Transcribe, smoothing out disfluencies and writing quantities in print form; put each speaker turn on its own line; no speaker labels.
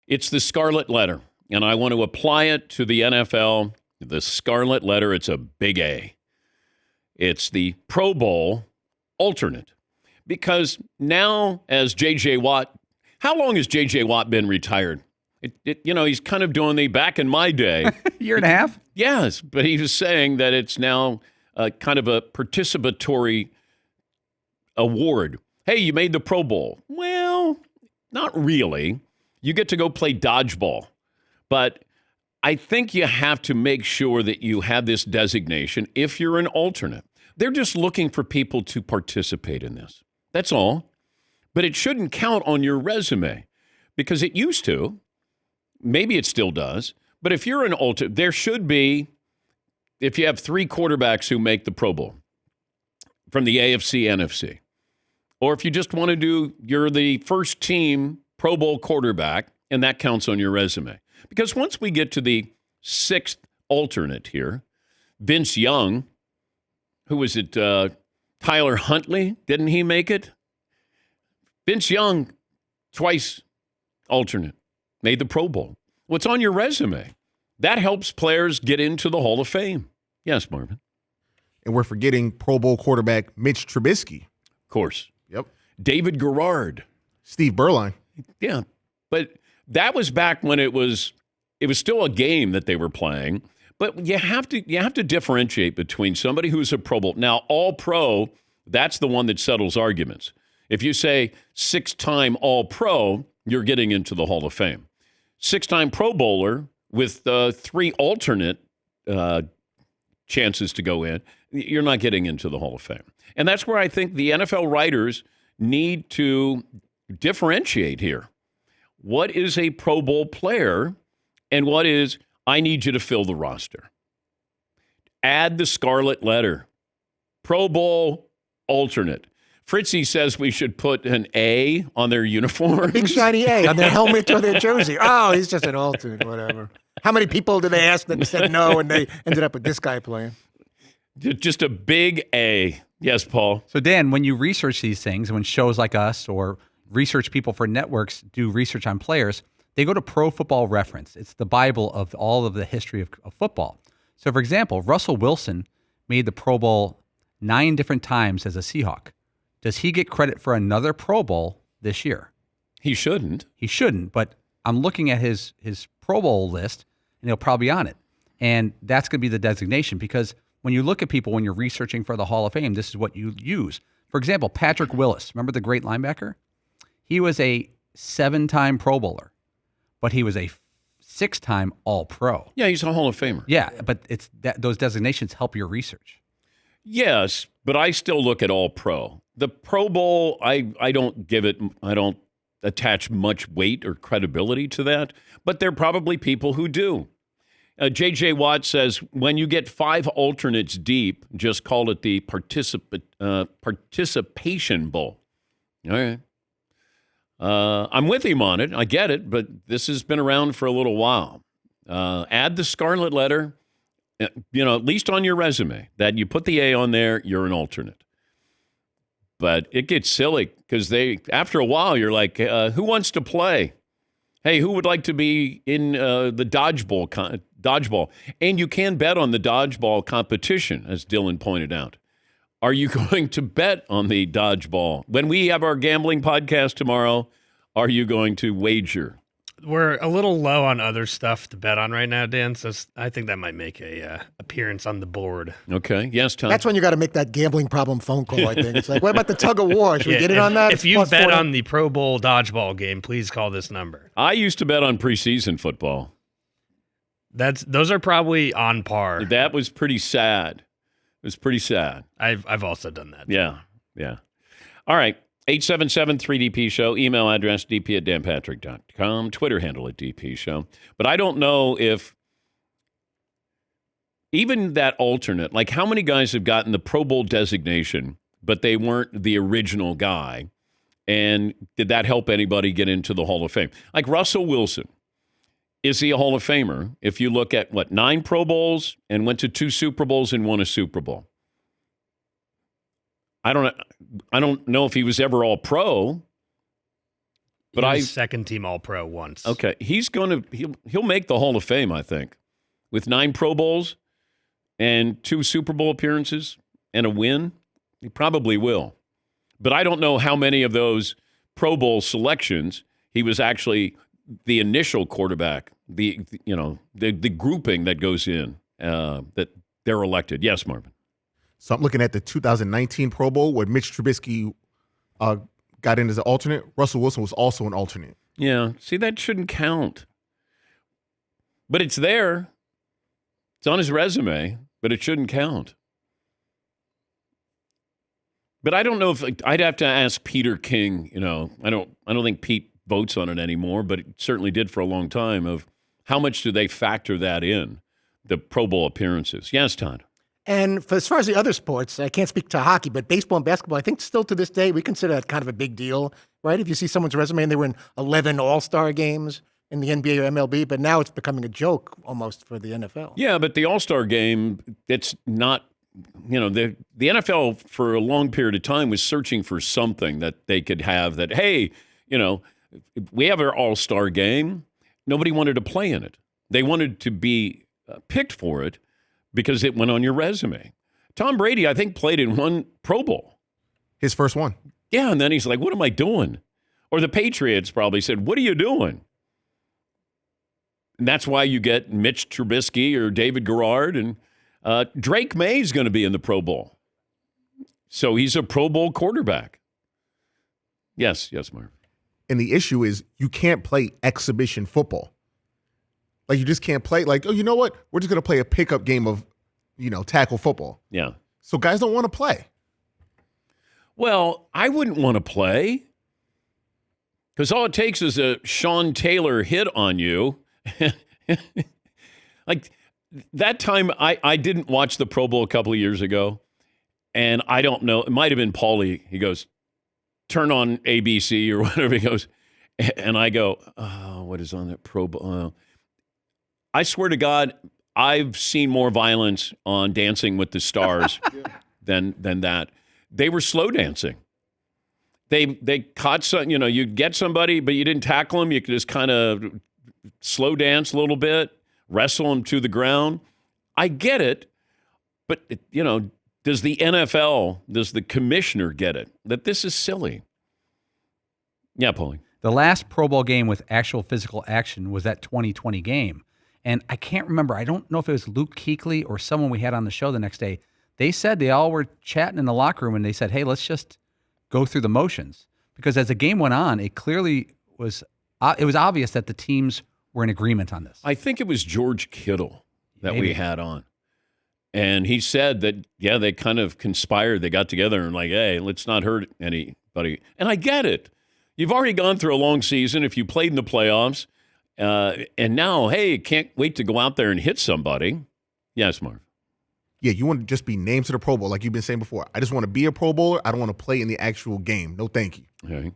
It's the scarlet letter, and I want to apply it to the NFL. The scarlet letter, it's a big A. It's the Pro Bowl alternate. Because now, as J.J. Watt, how long has J.J. Watt been retired? He's kind of doing the back in my day.
Year and a half?
Yes, but he was saying that it's now kind of a participatory award. Hey, you made the Pro Bowl. Well, not really. You get to go play dodgeball. But I think you have to make sure that you have this designation if you're an alternate. They're just looking for people to participate in this. That's all. But it shouldn't count on your resume because it used to. Maybe it still does. But if you're an alternate, there should be, if you have 3 quarterbacks who make the Pro Bowl from the AFC, NFC, or if you just want to do, you're the first team Pro Bowl quarterback, and that counts on your resume. Because once we get to the 6th alternate here, Vince Young, who was it, Tyler Huntley, didn't he make it? Vince Young, twice alternate, made the Pro Bowl. What's on your resume? That helps players get into the Hall of Fame. Yes, Marvin.
And we're forgetting Pro Bowl quarterback Mitch Trubisky.
Of course.
Yep.
David Garrard.
Steve Berline.
Yeah, but that was back when it was still a game that they were playing. But you have to differentiate between somebody who's a Pro Bowl. Now, all pro, that's the one that settles arguments. If you say 6-time all pro, you're getting into the Hall of Fame. 6-time Pro Bowler with 3 alternate chances to go in, you're not getting into the Hall of Fame. And that's where I think the NFL writers need to differentiate here. What is a Pro Bowl player and what is, I need you to fill the roster? Add the scarlet letter. Pro Bowl alternate. Fritzy says we should put an A on their uniform.
Big shiny A on their helmet or their jersey. Oh, he's just an alternate, whatever. How many people did they ask that said no and they ended up with this guy playing?
Just a big A. Yes, Paul.
So, Dan, when you research these things, when shows like us or research people for networks do research on players, they go to Pro Football Reference. It's the Bible of all of the history of football. So, for example, Russell Wilson made the Pro Bowl 9 different times as a Seahawk. Does he get credit for another Pro Bowl this year?
He shouldn't.
He shouldn't, but I'm looking at his Pro Bowl list, and he'll probably be on it. And that's going to be the designation because when you look at people, when you're researching for the Hall of Fame, this is what you use. For example, Patrick Willis, remember the great linebacker? He was a 7-time Pro Bowler, but he was a 6-time All-Pro.
Yeah, he's a Hall of Famer.
Yeah, but it's those designations help your research.
Yes, but I still look at All-Pro. The Pro Bowl, I don't attach much weight or credibility to that, but there are probably people who do. J.J. Watt says, when you get 5 alternates deep, just call it the participation bowl. All right. I'm with him on it. I get it, but this has been around for a little while. Add the scarlet letter, at least on your resume, that you put the A on there, you're an alternate. But it gets silly because after a while, you're like, who wants to play? Hey, who would like to be in the dodgeball? And you can bet on the dodgeball competition, as Dylan pointed out. Are you going to bet on the dodgeball? When we have our gambling podcast tomorrow, are you going to wager?
We're a little low on other stuff to bet on right now, Dan, so I think that might make a appearance on the board.
Okay. Yes, Tom.
That's when you got to make that gambling problem phone call, I think. It's like, what about the tug of war? Should we get in on that?
If you bet on the Pro Bowl dodgeball game, please call this number.
I used to bet on preseason football.
Those are probably on par.
That was pretty sad. It was pretty sad.
I've also done that.
Yeah. All right. 877-3DP Show. Email address dp@danpatrick.com. Twitter handle @DP Show. But I don't know if even that alternate, like how many guys have gotten the Pro Bowl designation, but they weren't the original guy. And did that help anybody get into the Hall of Fame? Like Russell Wilson. Is he a Hall of Famer? If you look at, 9 Pro Bowls and went to 2 Super Bowls and won a Super Bowl. I don't know if he was ever all pro, But
He was second team All-Pro once.
Okay, he'll make the Hall of Fame, I think, with 9 Pro Bowls and 2 Super Bowl appearances and a win. He probably will. But I don't know how many of those Pro Bowl selections he was actually the initial quarterback. The grouping that goes in that they're elected. Yes, Marvin.
So I'm looking at the 2019 Pro Bowl where Mitch Trubisky got in as an alternate. Russell Wilson was also an alternate.
Yeah, see, that shouldn't count. But it's there. It's on his resume, but it shouldn't count. But I don't know if I'd have to ask Peter King. I don't think Pete votes on it anymore, but it certainly did for a long time. Of how much do they factor that in, the Pro Bowl appearances? Yes, Todd.
And as far as the other sports, I can't speak to hockey, but baseball and basketball, I think still to this day, we consider that kind of a big deal, right? If you see someone's resume and they were in 11 All-Star games in the NBA or MLB, but now it's becoming a joke almost for the NFL.
Yeah, but the All-Star game, it's not, the NFL for a long period of time was searching for something that they could have that, hey, we have our All-Star game. Nobody wanted to play in it. They wanted to be picked for it because it went on your resume. Tom Brady, I think, played in 1 Pro Bowl.
His first one.
Yeah, and then he's like, what am I doing? Or the Patriots probably said, what are you doing? And that's why you get Mitch Trubisky or David Garrard. And Drake May's going to be in the Pro Bowl. So he's a Pro Bowl quarterback. Yes, Marv.
And the issue is you can't play exhibition football. Like, you just can't play like, oh, you know what? We're just going to play a pickup game of, tackle football.
Yeah.
So guys don't want to play.
Well, I wouldn't want to play because all it takes is a Sean Taylor hit on you. Like that time, I didn't watch the Pro Bowl a couple of years ago, and I don't know. It might have been Paulie. He goes, turn on ABC or whatever. He goes, and I go, oh, what is on that Pro Bowl? I swear to God, I've seen more violence on Dancing with the Stars than that. They were slow dancing. They caught some, you get somebody, but you didn't tackle them. You could just kind of slow dance a little bit, wrestle them to the ground. I get it, but does the NFL, does the commissioner get it that this is silly? Yeah, Paulie.
The last Pro Bowl game with actual physical action was that 2020 game. And I can't remember. I don't know if it was Luke Kuechly or someone we had on the show the next day. They said they all were chatting in the locker room and they said, hey, let's just go through the motions. Because as the game went on, it clearly was obvious that the teams were in agreement on this.
I think it was George Kittle that we had on. And he said that, yeah, they kind of conspired. They got together and like, hey, let's not hurt anybody. And I get it. You've already gone through a long season if you played in the playoffs. And now, hey, can't wait to go out there and hit somebody. Yes, Marv.
Yeah, you want to just be named to the Pro Bowl like you've been saying before. I just want to be a Pro Bowler. I don't want to play in the actual game. No, thank you.
Okay.